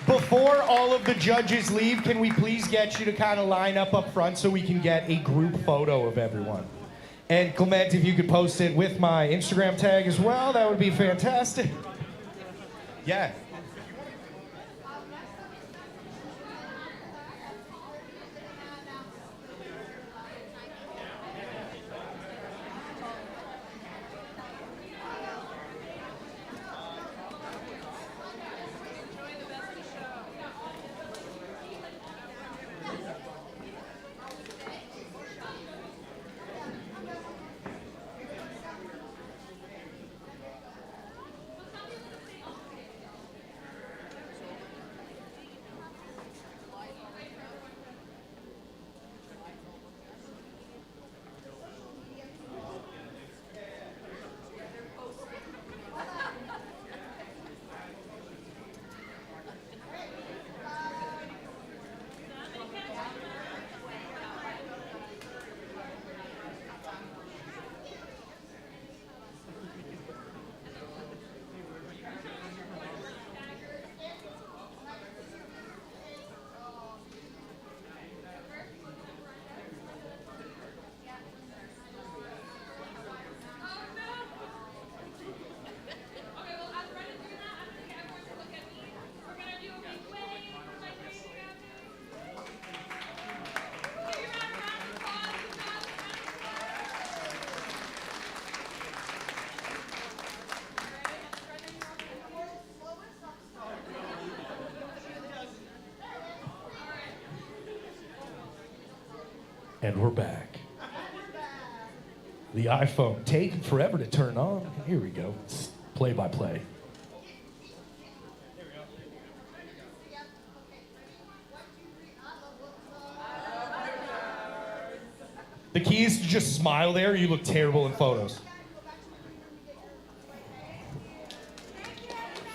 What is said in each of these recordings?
Before all of the judges leave, can we please get you to kind of line up front so we can get a group photo of everyone? And Clement, if you could post it with my Instagram tag as well, that would be fantastic. Yeah. And we're back. The iPhone taking forever to turn on. Here we go. It's play by play. The key is to just smile there. You look terrible in photos.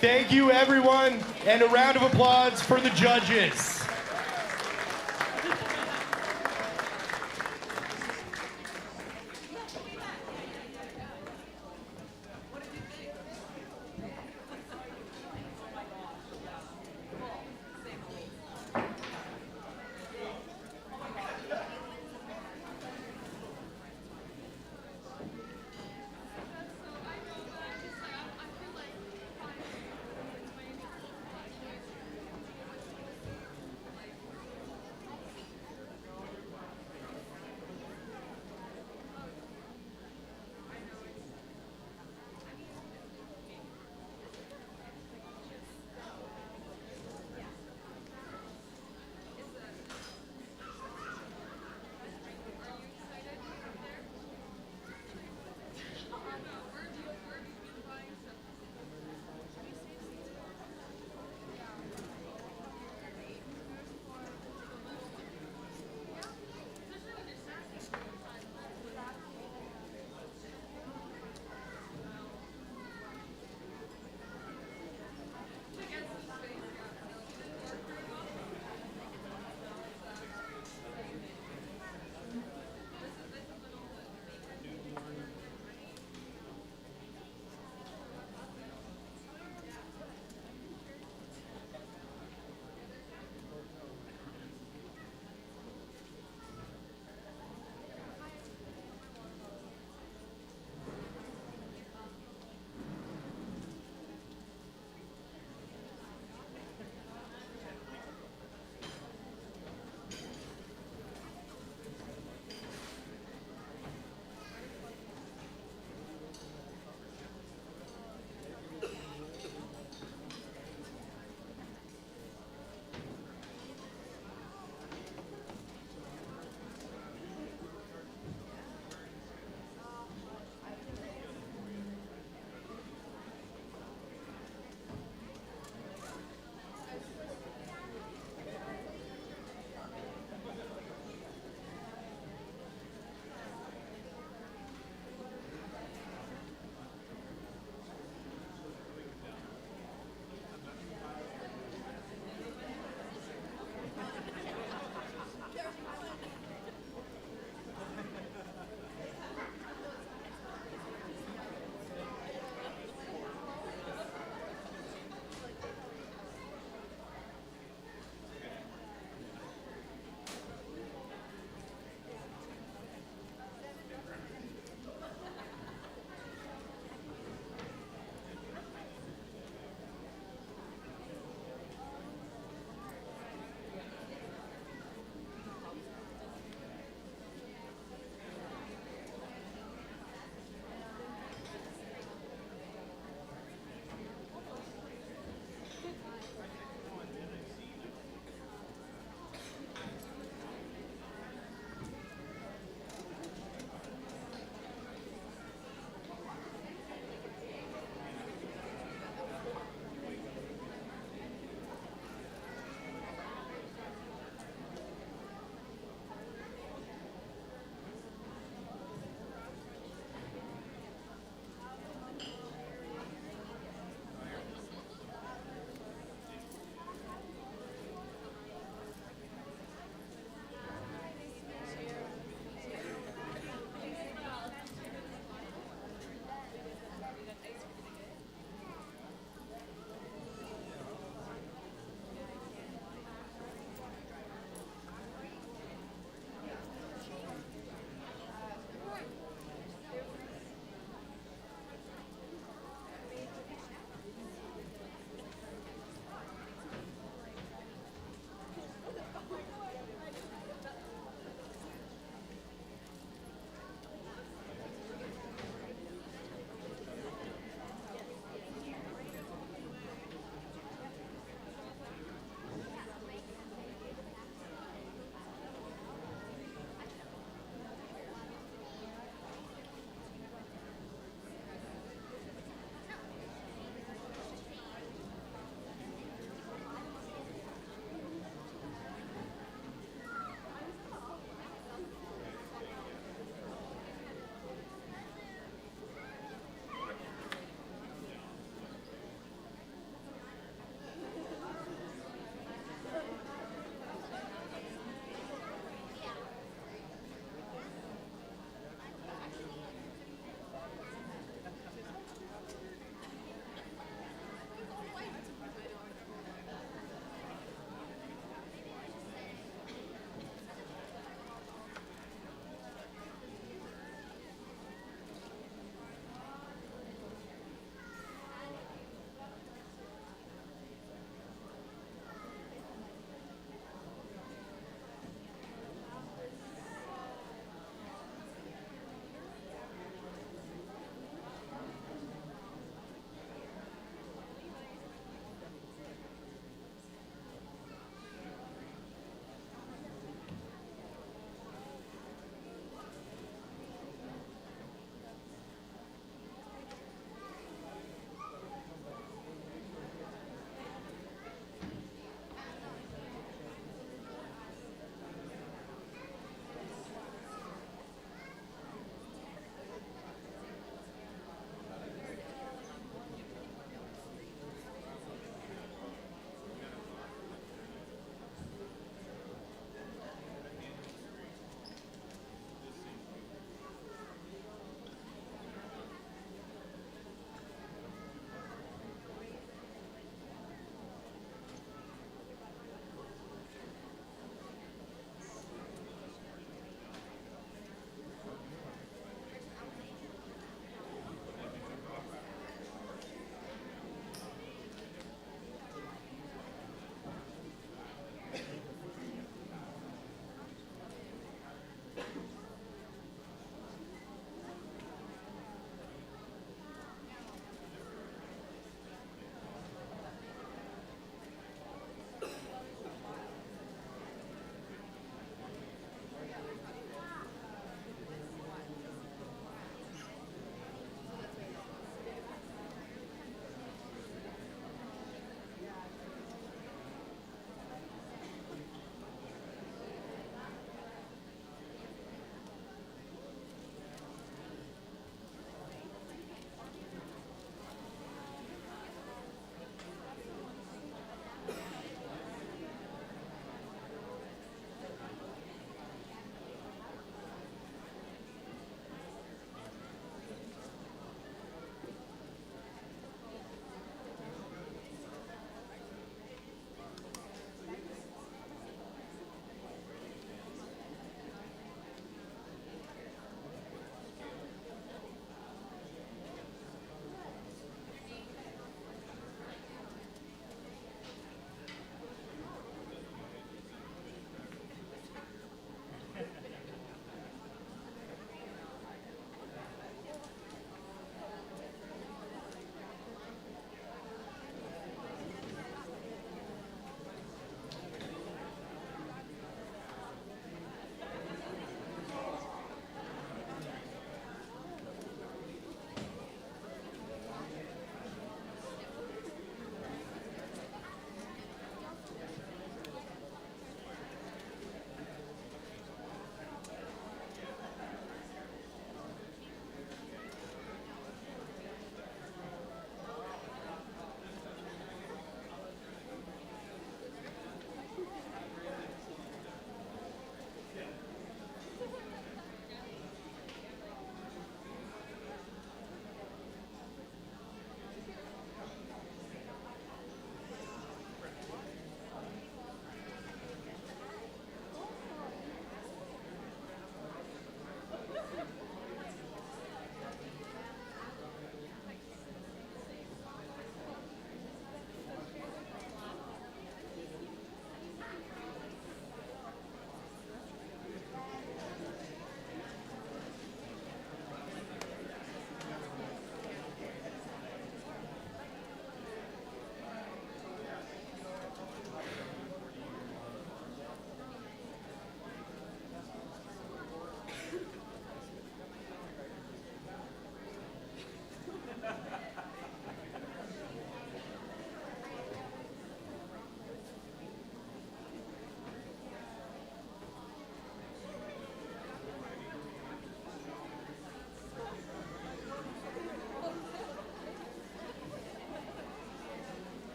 Thank you, everyone, and a round of applause for the judges.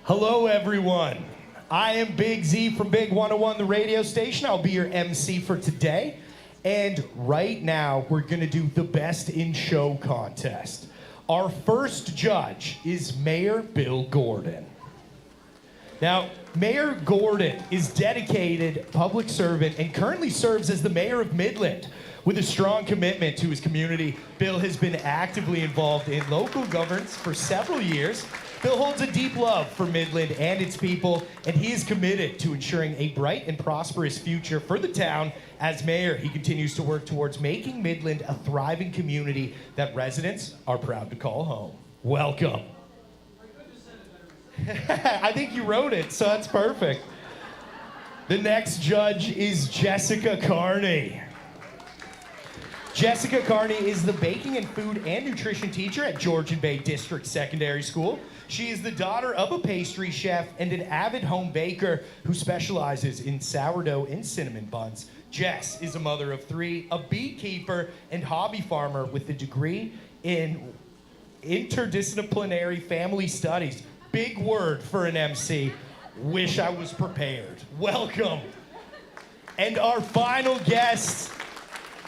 Hello, everyone. I am Big Z from Big 101, the radio station. I'll be your MC for today. And right now, we're going to do the Best in Show contest. Our first judge is Mayor Bill Gordon. Now, Mayor Gordon is dedicated public servant and currently serves as the mayor of Midland. With a strong commitment to his community, Bill has been actively involved in local governance for several years. Bill holds a deep love for Midland and its people, and he is committed to ensuring a bright and prosperous future for the town. As mayor, he continues to work towards making Midland a thriving community that residents are proud to call home. Welcome. I think you wrote it, so that's perfect. The next judge is Jessica Carney. Jessica Carney is the baking and food and nutrition teacher at Georgian Bay District Secondary School. She is the daughter of a pastry chef and an avid home baker who specializes in sourdough and cinnamon buns. Jess is a mother of three, a beekeeper and hobby farmer with a degree in interdisciplinary family studies. Big word for an MC. Wish I was prepared. Welcome. And our final guest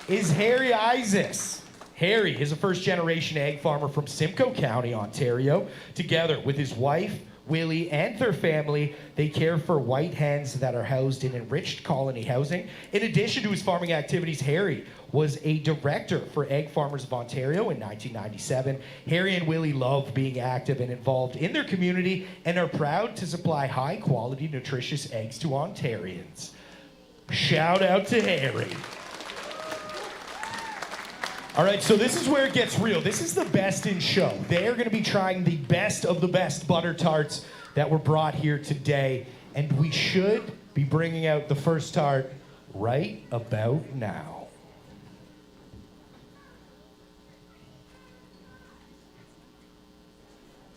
is Harry Isis. Harry is a first-generation egg farmer from Simcoe County, Ontario. Together with his wife, Willie, and their family, they care for white hens that are housed in enriched colony housing. In addition to his farming activities, Harry was a director for Egg Farmers of Ontario in 1997. Harry and Willie love being active and involved in their community and are proud to supply high-quality, nutritious eggs to Ontarians. Shout out to Harry. All right, so this is where it gets real. This is the Best in Show. They are going to be trying the best of the best butter tarts that were brought here today, and we should be bringing out the first tart right about now.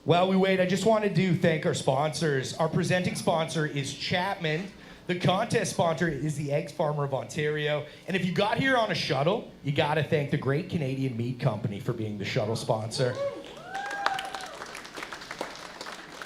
While we wait, I just wanted to thank our sponsors. Our presenting sponsor is Chapman. The contest sponsor is the Egg Farmer of Ontario. And if you got here on a shuttle, you gotta thank the Great Canadian Meat Company for being the shuttle sponsor.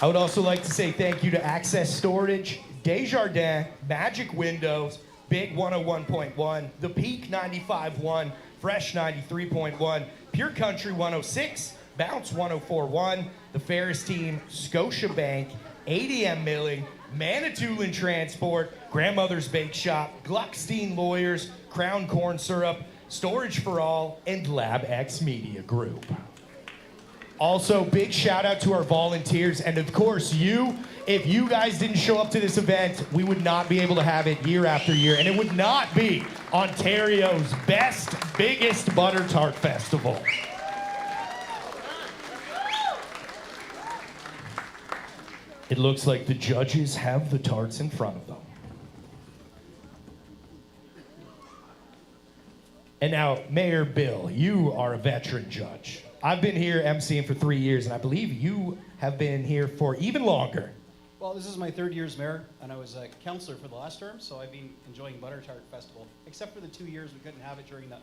I would also like to say thank you to Access Storage, Desjardins, Magic Windows, Big 101.1, The Peak 95.1, Fresh 93.1, Pure Country 106, Bounce 104.1, The Ferris Team, Scotiabank, ADM Milling, Manitoulin Transport, Grandmother's Bake Shop, Gluckstein Lawyers, Crown Corn Syrup, Storage for All, and Lab X Media Group. Also, big shout out to our volunteers, and of course you. If you guys didn't show up to this event, we would not be able to have it year after year, and it would not be Ontario's best, biggest butter tart festival. It looks like the judges have the tarts in front of them. And now, Mayor Bill, you are a veteran judge. I've been here emceeing for 3 years, and I believe you have been here for even longer. Well, this is my third year as mayor, and I was a councillor for the last term, so I've been enjoying Butter Tart Festival, except for the 2 years we couldn't have it during the...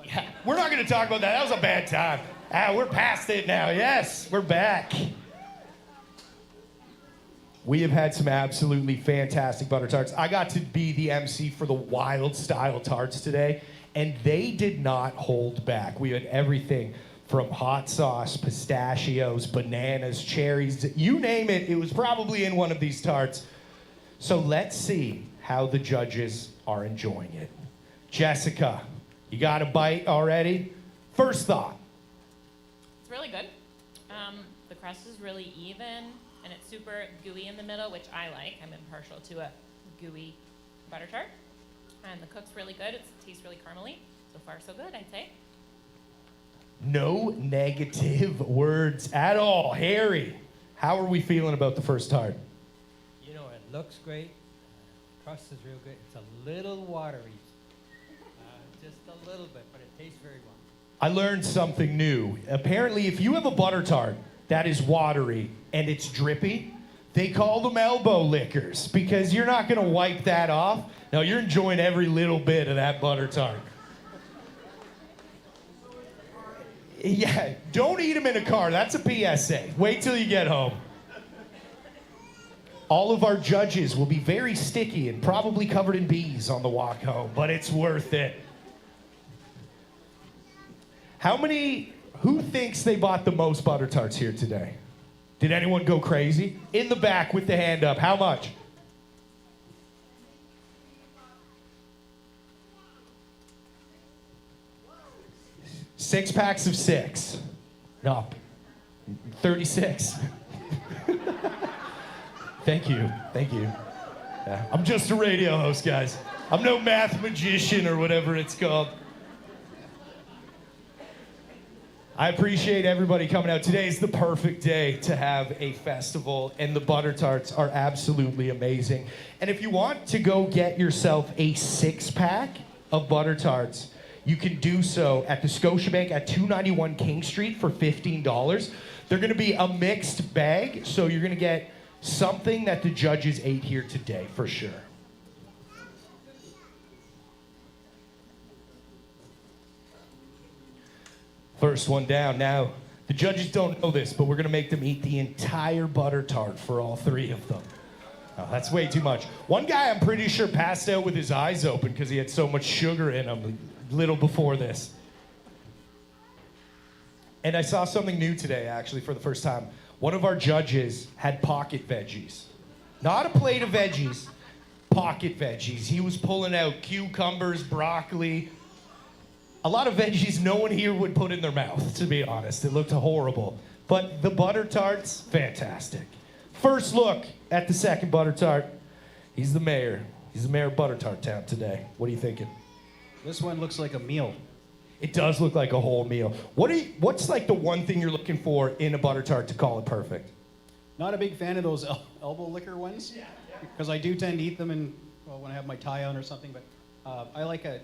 Yeah, we're not going to talk about that. That was a bad time. We're past it now. Yes, we're back. We have had some absolutely fantastic butter tarts. I got to be the MC for the wild style tarts today, and they did not hold back. We had everything from hot sauce, pistachios, bananas, cherries, you name it, it was probably in one of these tarts. So let's see how the judges are enjoying it. Jessica, you got a bite already? First thought. It's really good. The crust is really even. And it's super gooey in the middle, which I like. I'm impartial to a gooey butter tart. And the cook's really good. It tastes really caramely. So far, so good, I'd say. No negative words at all. Harry, how are we feeling about the first tart? You know, it looks great. Crust is real good. It's a little watery. Just a little bit, but it tastes very well. I learned something new. Apparently, if you have a butter tart that is watery and it's drippy, they call them elbow lickers because you're not going to wipe that off. No, you're enjoying every little bit of that butter tart. Yeah, don't eat them in a car. That's a PSA. Wait till you get home. All of our judges will be very sticky and probably covered in bees on the walk home, but it's worth it. Who thinks they bought the most butter tarts here today? Did anyone go crazy? In the back with the hand up, how much? Six packs of 6. No, 36. Thank you. Yeah, I'm just a radio host, guys. I'm no math magician or whatever it's called. I appreciate everybody coming out. Today is the perfect day to have a festival, and the butter tarts are absolutely amazing. And if you want to go get yourself a 6-pack of butter tarts, you can do so at the Scotiabank at 291 King Street for $15. They're gonna be a mixed bag, so you're gonna get something that the judges ate here today, for sure. First one down. Now, the judges don't know this, but we're gonna make them eat the entire butter tart for all 3 of them. Oh, that's way too much. One guy, I'm pretty sure, passed out with his eyes open because he had so much sugar in him a little before this. And I saw something new today, actually, for the first time. One of our judges had pocket veggies. Not a plate of veggies, pocket veggies. He was pulling out cucumbers, broccoli, a lot of veggies no one here would put in their mouth, to be honest. It looked horrible. But the butter tarts, fantastic. First look at the second butter tart. He's the mayor. He's the mayor of Butter Tart Town today. What are you thinking? This one looks like a meal. It does look like a whole meal. What's like the one thing you're looking for in a butter tart to call it perfect? Not a big fan of those elbow liquor ones, because I do tend to eat them when I have my tie on or something. But I like a.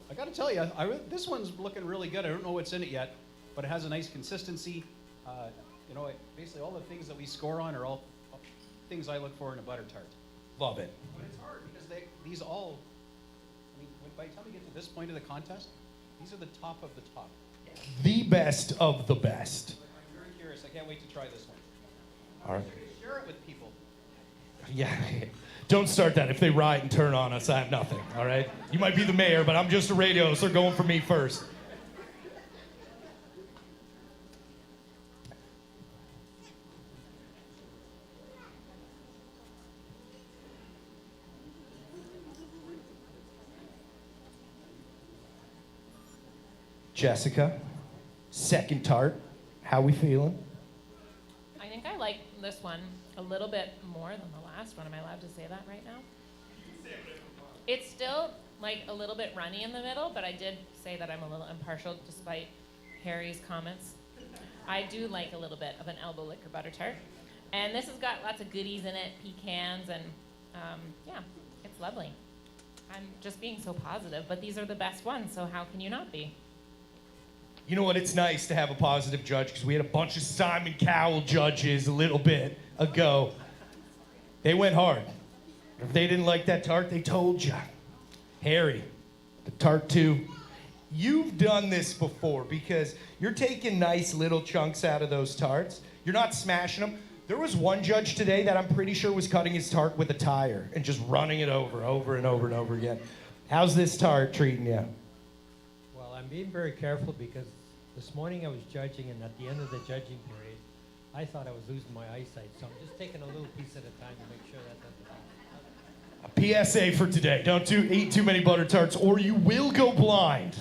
I got to tell you, this one's looking really good. I don't know what's in it yet, but it has a nice consistency. Basically all the things that we score on are all things I look for in a butter tart. Love it. But it's hard because these all. By the time we get to this point of the contest, these are the top of the top. The best of the best. I'm very curious. I can't wait to try this one. All right. Share it with people. Yeah. Don't start that. If they riot and turn on us, I have nothing. All right? You might be the mayor, but I'm just a radio, so they're going for me first. Jessica, second tart. How we feeling? I think I like this one a little bit more than the last one. Am I allowed to say that right now? It's still like a little bit runny in the middle, but I did say that I'm a little impartial despite Harry's comments. I do like a little bit of an elbow liquor butter tart. And this has got lots of goodies in it, pecans, and yeah, it's lovely. I'm just being so positive, but these are the best ones, so how can you not be? You know what? It's nice to have a positive judge because we had a bunch of Simon Cowell judges a little bit ago. They went hard. If they didn't like that tart, they told you. Harry, the tart too. You've done this before because you're taking nice little chunks out of those tarts. You're not smashing them. There was one judge today that I'm pretty sure was cutting his tart with a tire and just running it over and over again. How's this tart treating you? Well, I'm being very careful because this morning I was judging, and at the end of the judging period, I thought I was losing my eyesight. So I'm just taking a little piece at a time to make sure that doesn't happen. A PSA for today. Don't eat too many butter tarts or you will go blind.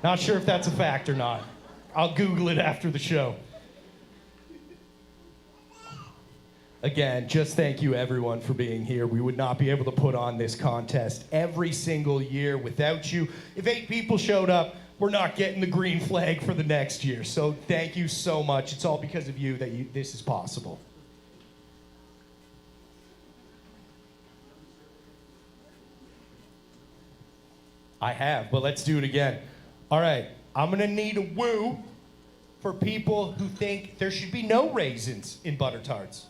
Not sure if that's a fact or not. I'll Google it after the show. Again, just thank you everyone for being here. We would not be able to put on this contest every single year without you. If 8 people showed up, we're not getting the green flag for the next year. So thank you so much. It's all because of you that this is possible. I have, but let's do it again. All right, I'm gonna need a woo for people who think there should be no raisins in butter tarts.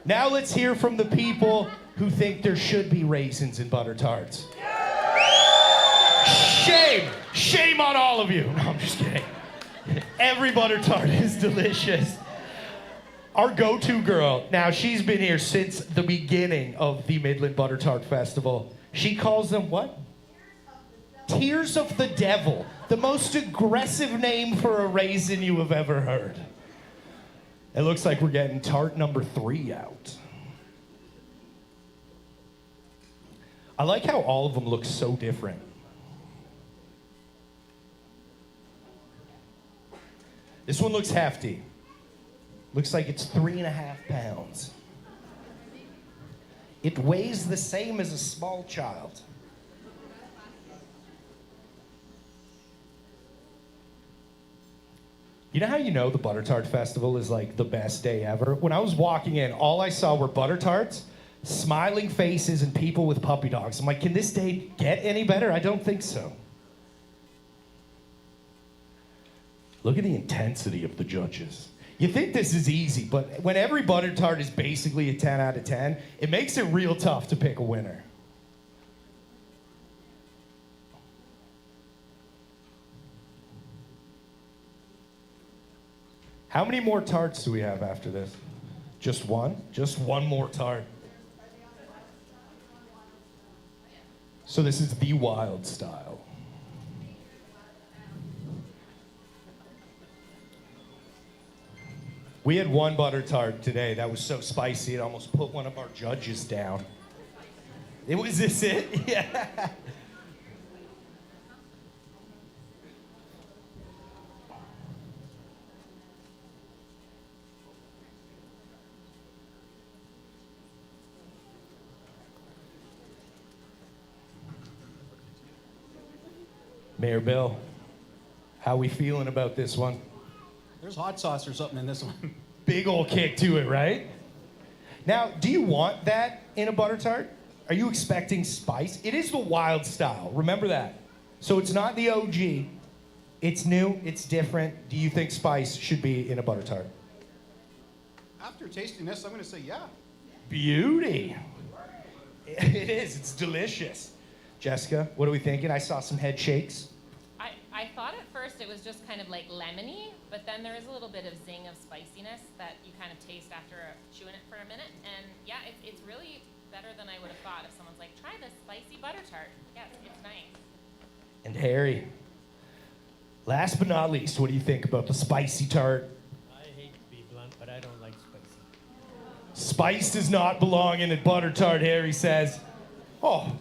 Now let's hear from the people who think there should be raisins in butter tarts. Shame! Shame on all of you. No, I'm just kidding. Every butter tart is delicious. Our go-to girl. Now, she's been here since the beginning of the Midland Butter Tart Festival. She calls them what? Tears of the Devil. The most aggressive name for a raisin you have ever heard. It looks like we're getting tart number 3 out. I like how all of them look so different. This one looks hefty. Looks like it's 3.5 pounds. It weighs the same as a small child. You know how you know the Butter Tart Festival is like the best day ever? When I was walking in, all I saw were butter tarts, smiling faces, and people with puppy dogs. I'm like, can this day get any better? I don't think so. Look at the intensity of the judges. You think this is easy, but when every butter tart is basically a 10 out of 10, it makes it real tough to pick a winner. How many more tarts do we have after this? Just one? Just one more tart. So this is the wild style. We had one butter tart today that was so spicy it almost put one of our judges down. Was this it? Yeah. Mayor Bill, how we feeling about this one? There's hot sauce or something in this one. Big old kick to it, right? Now, do you want that in a butter tart? Are you expecting spice? It is the wild style, remember that. So it's not the OG. It's new, it's different. Do you think spice should be in a butter tart? After tasting this, I'm going to say yeah. Beauty. It is, it's delicious. Jessica, what are we thinking? I saw some head shakes. I thought at first it was just kind of like lemony, but then there is a little bit of zing of spiciness that you kind of taste after chewing it for a minute. And yeah, it's really better than I would have thought if someone's like, try this spicy butter tart. Yes, it's nice. And Harry, last but not least, what do you think about the spicy tart? I hate to be blunt, but I don't like spicy. Spice does not belong in a butter tart, Harry says. Oh,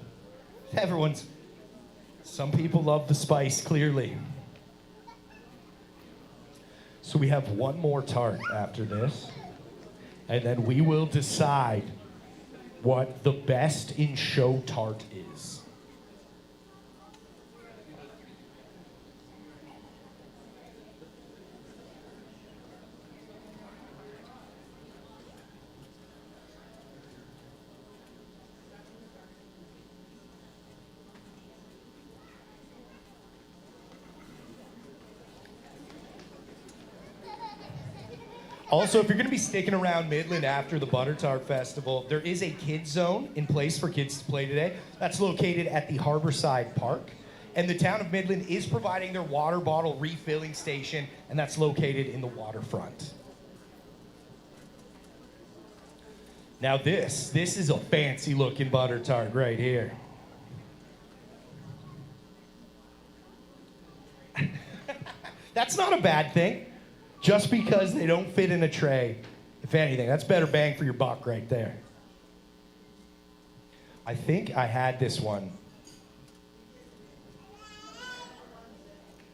everyone's... Some people love the spice, clearly. So we have one more tart after this, and then we will decide what the best in show tart is. Also, if you're going to be sticking around Midland after the Butter Tart Festival, there is a kids zone in place for kids to play today. That's located at the Harborside Park. And the town of Midland is providing their water bottle refilling station, and that's located in the waterfront. Now this is a fancy looking butter tart right here. That's not a bad thing. Just because they don't fit in a tray, if anything, that's better bang for your buck right there. I think I had this one.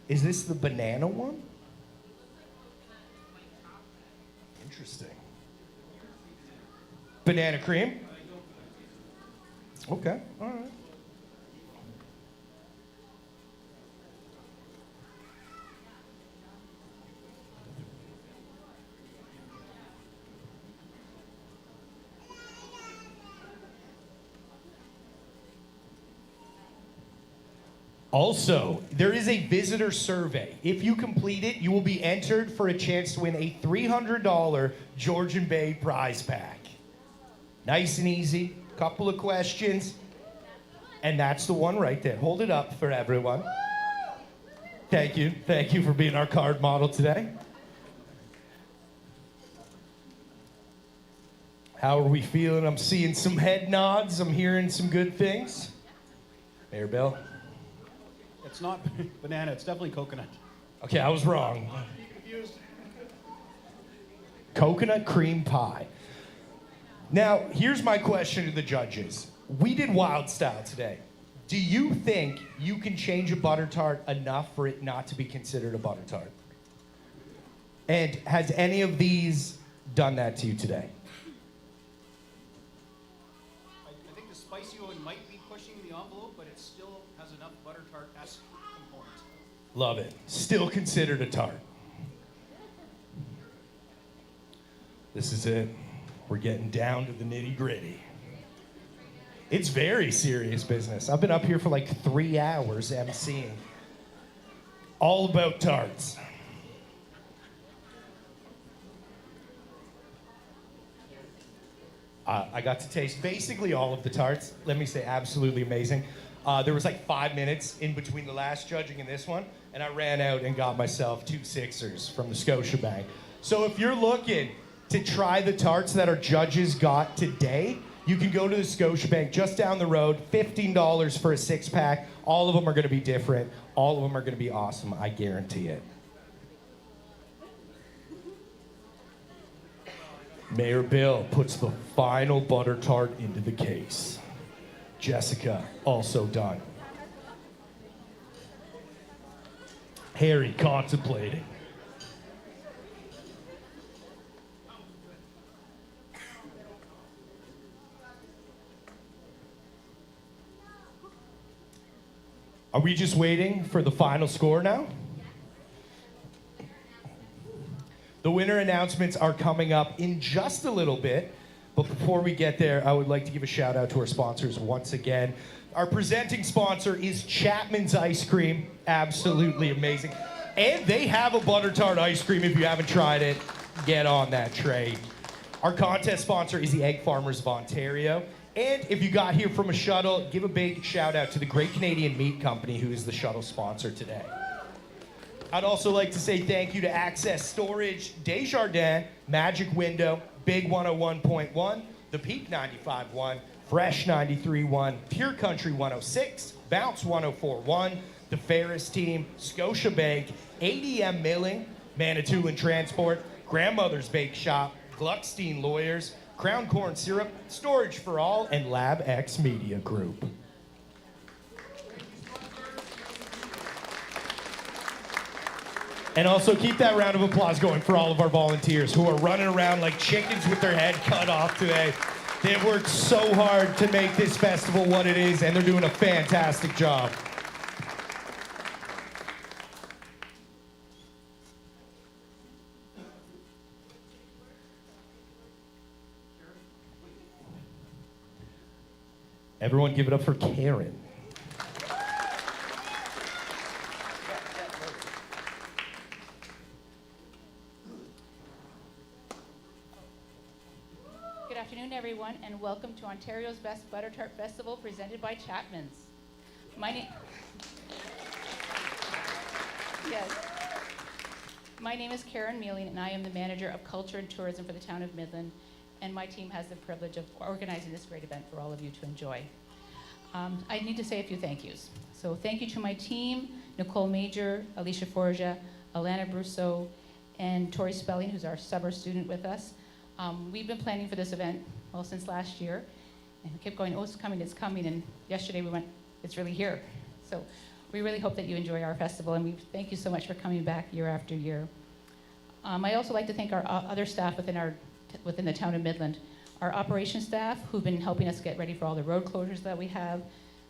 Is this the banana one? Interesting. Banana cream? Okay, all right. Also, there is a visitor survey. If you complete it, you will be entered for a chance to win a $300 Georgian Bay prize pack. Nice and easy, couple of questions, and that's the one right there. Hold it up for everyone. Thank you for being our card model today. How are we feeling? I'm seeing some head nods. I'm hearing some good things. Mayor Bill? It's not banana, it's definitely coconut. Okay, I was wrong. Coconut cream pie. Now, here's my question to the judges. We did wild style today. Do you think you can change a butter tart enough for it not to be considered a butter tart? And has any of these done that to you today? I think the spicy one might be pushing the envelope, but it still has enough butter tart-esque component. Love it. Still considered a tart. This is it. We're getting down to the nitty gritty. It's very serious business. I've been up here for like 3 hours emceeing. All about tarts. I got to taste basically all of the tarts. Let me say, absolutely amazing. There was like 5 minutes in between the last judging and this one, and I ran out and got myself 2 Sixers from the Scotiabank. So if you're looking to try the tarts that our judges got today, you can go to the Scotiabank just down the road, $15 for a 6-pack. All of them are gonna be different. All of them are gonna be awesome, I guarantee it. Mayor Bill puts the final butter tart into the case. Jessica, also done. Harry, contemplating. Are we just waiting for the final score now? The winner announcements are coming up in just a little bit, but before we get there, I would like to give a shout out to our sponsors once again. Our presenting sponsor is Chapman's Ice Cream, absolutely amazing. And they have a butter tart ice cream. If you haven't tried it, get on that train. Our contest sponsor is the Egg Farmers of Ontario. And if you got here from a shuttle, give a big shout out to the Great Canadian Meat Company, who is the shuttle sponsor today. I'd also like to say thank you to Access Storage, Desjardins, Magic Window, Big 101.1, The Peak 95.1, Fresh 93.1, Pure Country 106, Bounce 104.1, The Ferris Team, Scotiabank, ADM Milling, Manitoulin Transport, Grandmother's Bake Shop, Gluckstein Lawyers, Crown Corn Syrup, Storage for All, and Lab X Media Group. And also keep that round of applause going for all of our volunteers who are running around like chickens with their head cut off today. They've worked so hard to make this festival what it is, and they're doing a fantastic job. Everyone give it up for Karen. Good afternoon, everyone, and welcome to Ontario's Best Butter Tart Festival presented by Chapman's. My name is Karen Mealing, and I am the Manager of Culture and Tourism for the town of Midland, and my team has the privilege of organizing this great event for all of you to enjoy. I need to say a few thank yous. So thank you to my team, Nicole Major, Alicia Forja, Alana Brousseau, and Tori Spelling, who's our summer student with us. We've been planning for this event, well, since last year, and we kept going, oh, it's coming, and yesterday we went, it's really here. So we really hope that you enjoy our festival, and we thank you so much for coming back year after year. I also like to thank our other staff within the town of Midland. Our operations staff, who've been helping us get ready for all the road closures that we have.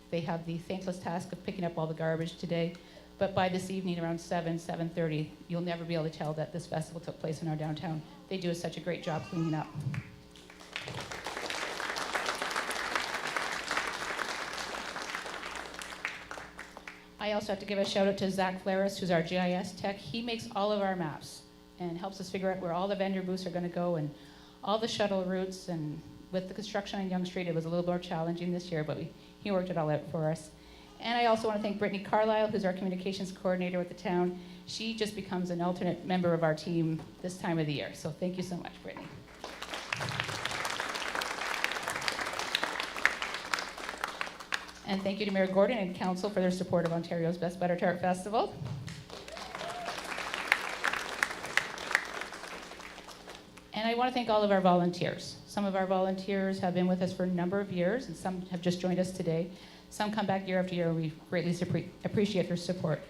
They have the thankless task of picking up all the garbage today, but by this evening around 7:30, you'll never be able to tell that this festival took place in our downtown. They do such a great job cleaning up. I also have to give a shout out to Zach Flaris, who's our GIS tech. He makes all of our maps and helps us figure out where all the vendor booths are going to go and all the shuttle routes. And with the construction on Yonge Street, it was a little more challenging this year, but he worked it all out for us. And I also want to thank Brittany Carlisle, who's our communications coordinator with the town. She just becomes an alternate member of our team this time of the year. So thank you so much, Brittany. And thank you to Mayor Gordon and Council for their support of Ontario's Best Butter Tart Festival. And I want to thank all of our volunteers. Some of our volunteers have been with us for a number of years, and some have just joined us today. Some come back year after year, and we greatly appreciate their support.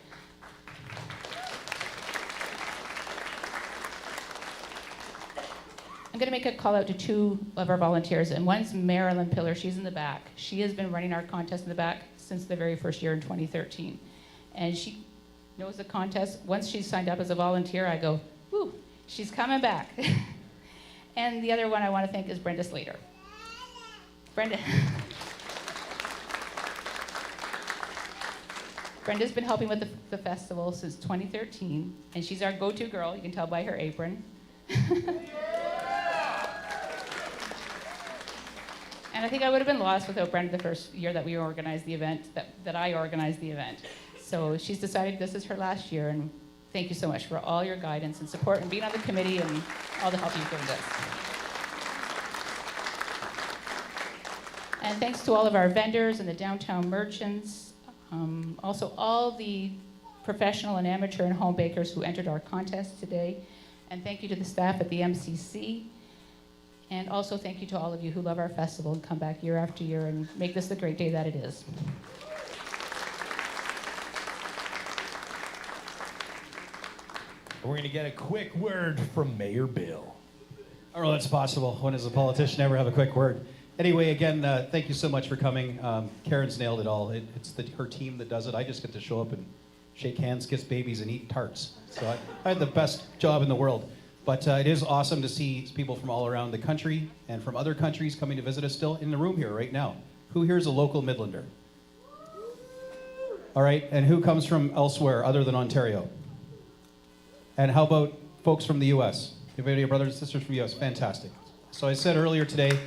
I'm going to make a call out to two of our volunteers, and one's Marilyn Pillar. She's in the back. She has been running our contest in the back since the very first year in 2013. And she knows the contest. Once she's signed up as a volunteer, I go, whoo, she's coming back. And the other one I want to thank is Brenda Slater. Brenda's been helping with the festival since 2013, and she's our go-to girl. You can tell by her apron. And I think I would have been lost without Brenda the first year that we organized the event, that I organized the event. So she's decided this is her last year, and thank you so much for all your guidance and support and being on the committee and all the help you've given us. And thanks to all of our vendors and the downtown merchants, also all the professional and amateur and home bakers who entered our contest today. And thank you to the staff at the MCC. And also thank you to all of you who love our festival and come back year after year and make this the great day that it is. We're going to get a quick word from Mayor Bill. I don't know if that's possible. When does a politician ever have a quick word? Anyway, again, thank you so much for coming. Karen's nailed it all. It's her team that does it. I just get to show up and shake hands, kiss babies, and eat tarts. So I had the best job in the world. But it is awesome to see people from all around the country and from other countries coming to visit us still in the room here right now. Who here is a local Midlander? All right, and who comes from elsewhere other than Ontario? And how about folks from the U.S.? Anybody, brothers and sisters from the U.S.? Fantastic. So I said earlier today,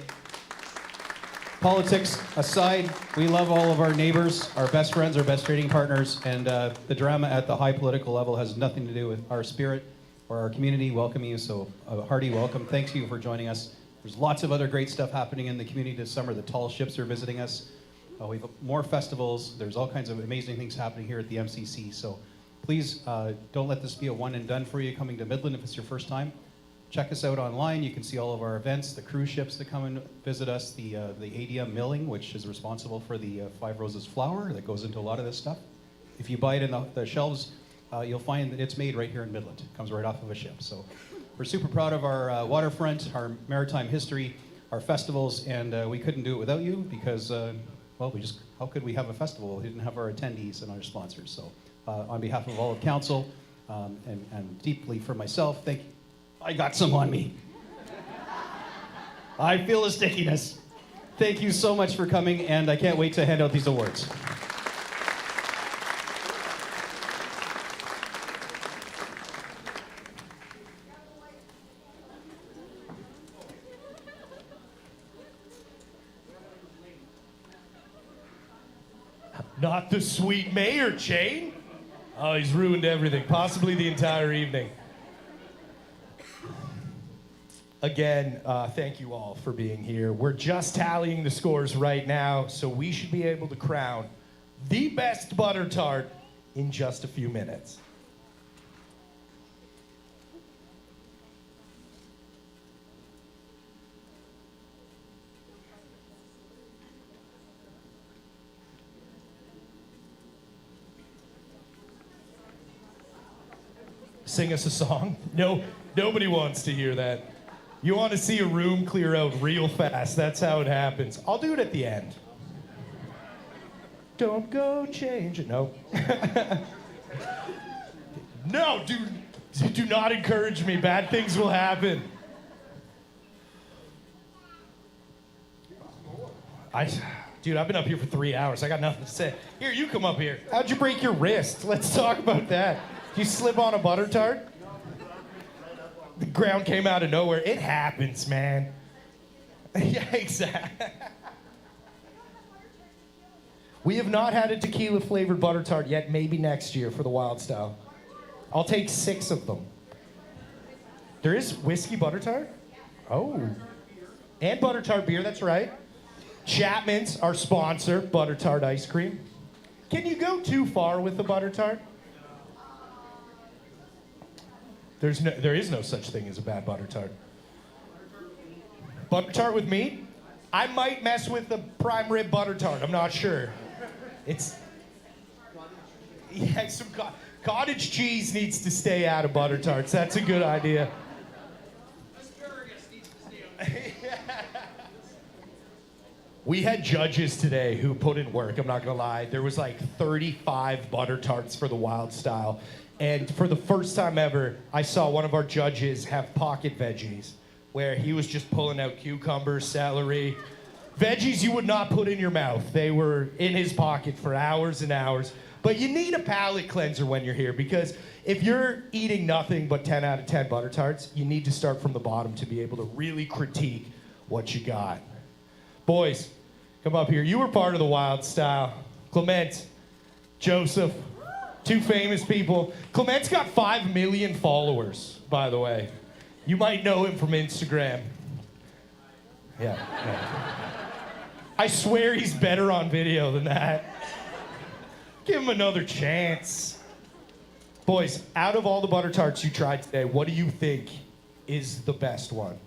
politics aside, we love all of our neighbors, our best friends, our best trading partners, and the drama at the high political level has nothing to do with our spirit or our community welcoming you, so a hearty welcome. Thanks you for joining us. There's lots of other great stuff happening in the community this summer. The tall ships are visiting us. We have more festivals. There's all kinds of amazing things happening here at the MCC. So please don't let this be a one and done for you coming to Midland if it's your first time. Check us out online. You can see all of our events, the cruise ships that come and visit us, the ADM milling, which is responsible for the Five Roses flour that goes into a lot of this stuff. If you buy it in the shelves, you'll find that it's made right here in Midland. It comes right off of a ship. So we're super proud of our waterfront, our maritime history, our festivals, and we couldn't do it without you because, well, how could we have a festival? We didn't have our attendees and our sponsors. So on behalf of all of council and deeply for myself, thank you. I got some on me. I feel the stickiness. Thank you so much for coming, and I can't wait to hand out these awards. Not the sweet mayor, Jane. Oh, he's ruined everything, possibly the entire evening. Again, thank you all for being here. We're just tallying the scores right now, so we should be able to crown the best butter tart in just a few minutes. Sing us a song? No, nobody wants to hear that. You want to see a room clear out real fast. That's how it happens. I'll do it at the end. Don't go change it. No. No, do not encourage me. Bad things will happen. Dude, I've been up here for 3 hours. I got nothing to say. Here, you come up here. How'd you break your wrist? Let's talk about that. You slip on a butter tart? The ground came out of nowhere. It happens, man. Yeah, exactly. We have not had a tequila flavored butter tart yet. Maybe next year for the wild style. I'll take 6 of them. There is whiskey butter tart? Oh. And butter tart beer, that's right. Chapman's, our sponsor, butter tart ice cream. Can you go too far with the butter tart? There is no such thing as a bad butter tart. Butter tart with meat? I might mess with the prime rib butter tart. I'm not sure. It's some cottage cheese needs to stay out of butter tarts. That's a good idea. Asparagus needs to stay on. We had judges today who put in work, I'm not gonna lie. There was like 35 butter tarts for the wild style. And for the first time ever, I saw one of our judges have pocket veggies, where he was just pulling out cucumbers, celery, veggies you would not put in your mouth. They were in his pocket for hours and hours. But you need a palate cleanser when you're here, because if you're eating nothing but 10 out of 10 butter tarts, you need to start from the bottom to be able to really critique what you got. Boys, come up here. You were part of the wild style. Clement, Joseph, two famous people. Clement's got 5 million followers, by the way. You might know him from Instagram. Yeah. I swear he's better on video than that. Give him another chance. Boys, out of all the butter tarts you tried today, what do you think is the best one?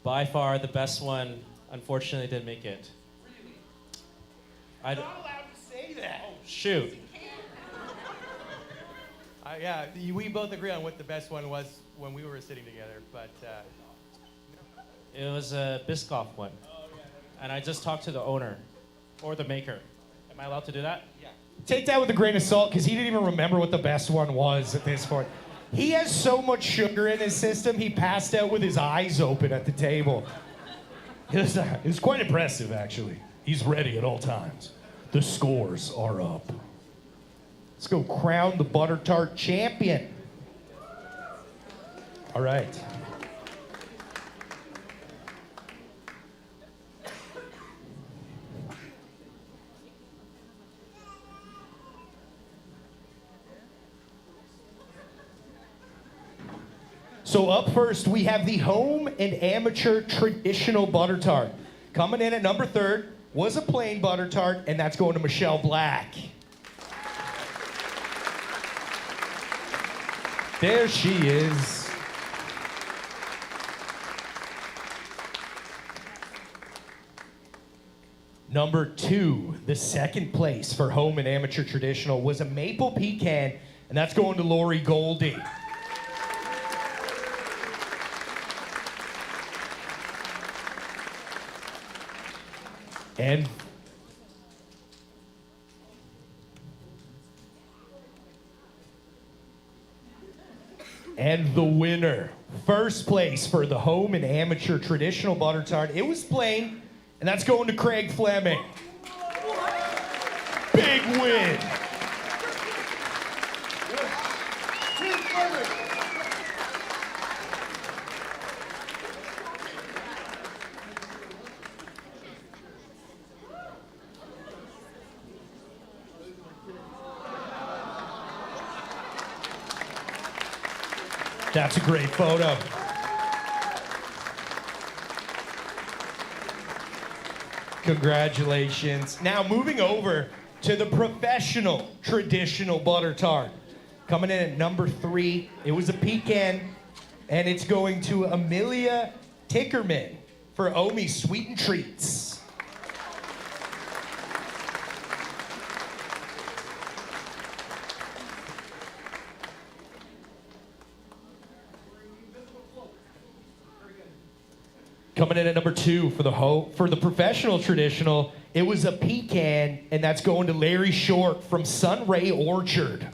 By far the best one, unfortunately, didn't make it. I'm not allowed to say that. Oh, shoot. Yeah, we both agree on what the best one was when we were sitting together, but It was a Biscoff one. And I just talked to the owner, or the maker. Am I allowed to do that? yeah. Take that with a grain of salt, because he didn't even remember what the best one was at this point. He has so much sugar in his system, he passed out with his eyes open at the table. It was quite impressive, actually. He's ready at all times. The scores are up. Let's go crown the butter tart champion. All right. So up first, we have the home and amateur traditional butter tart. Coming in at number 3 was a plain butter tart, and that's going to Michelle Black. There she is. Number 2, the second place for home and amateur traditional, was a maple pecan, and that's going to Lori Goldie. And the winner, first place for the home and amateur traditional butter tart, it was plain, and that's going to Craig Fleming. Big win. That's a great photo. Congratulations. Now moving over to the professional traditional butter tart. Coming in at number 3, it was a pecan, and it's going to Amelia Tickerman for Omi Sweet and Treats. Coming in at number 2 for the professional traditional, it was a pecan, and that's going to Larry Short from Sunray Orchard.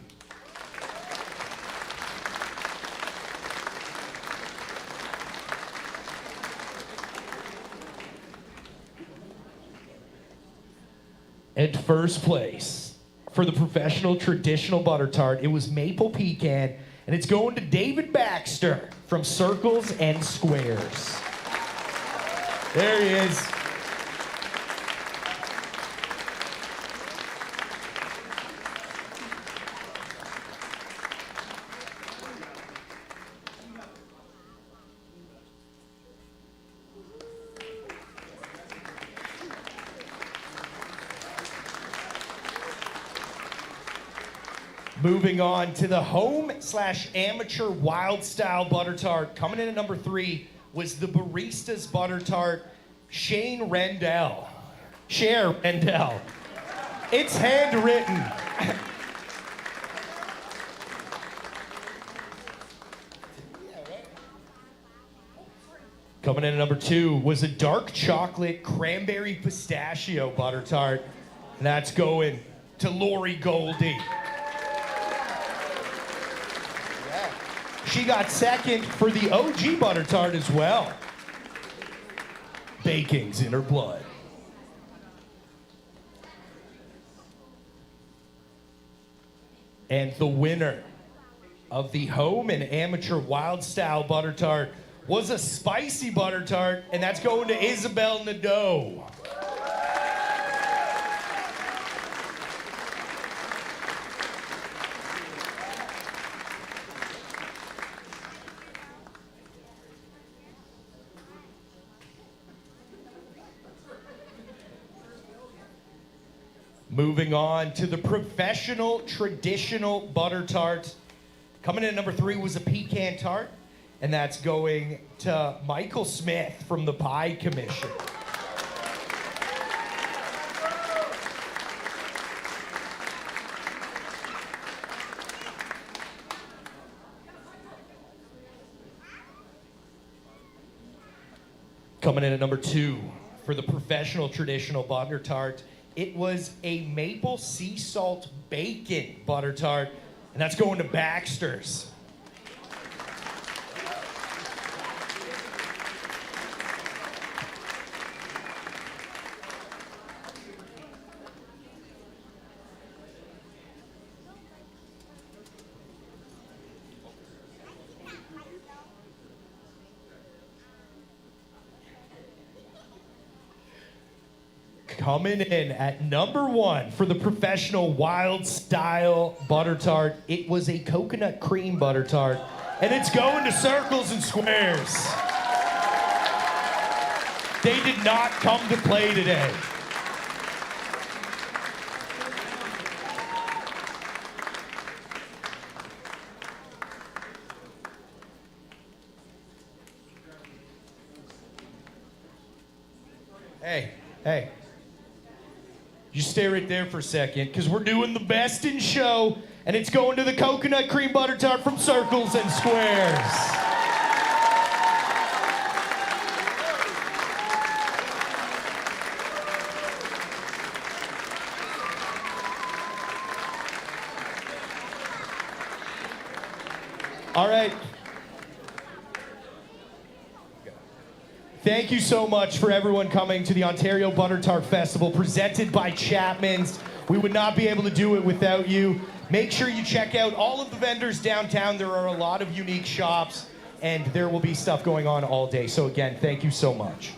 And first place for the professional traditional butter tart, it was maple pecan, and it's going to David Baxter from Circles and Squares. There he is. Moving on to the home/amateur wild style butter tart. Coming in at number 3 was the Barista's butter tart, Shane Rendell. Cher Rendell. It's handwritten. Coming in at number 2 was a dark chocolate cranberry pistachio butter tart. And that's going to Lori Goldie. She got second for the OG butter tart as well. Baking's in her blood. And the winner of the home and amateur wild style butter tart was a spicy butter tart, and that's going to Isabel Nadeau. Moving on to the professional traditional butter tart. Coming in at number 3 was a pecan tart, and that's going to Michael Smith from the Pie Commission. Coming in at number 2 for the professional traditional butter tart, it was a maple sea salt bacon butter tart, and that's going to Baxter's. Coming in at number 1 for the professional wild style butter tart, it was a coconut cream butter tart, and it's going to Circles and Squares. They did not come to play today. Hey. You stay right there for a second, because we're doing the best in show, and it's going to the coconut cream butter tart from Circles and Squares. All right. Thank you so much for everyone coming to the Ontario Butter Tart Festival presented by Chapman's. We would not be able to do it without you. Make sure you check out all of the vendors downtown. There are a lot of unique shops, and there will be stuff going on all day. So again, thank you so much.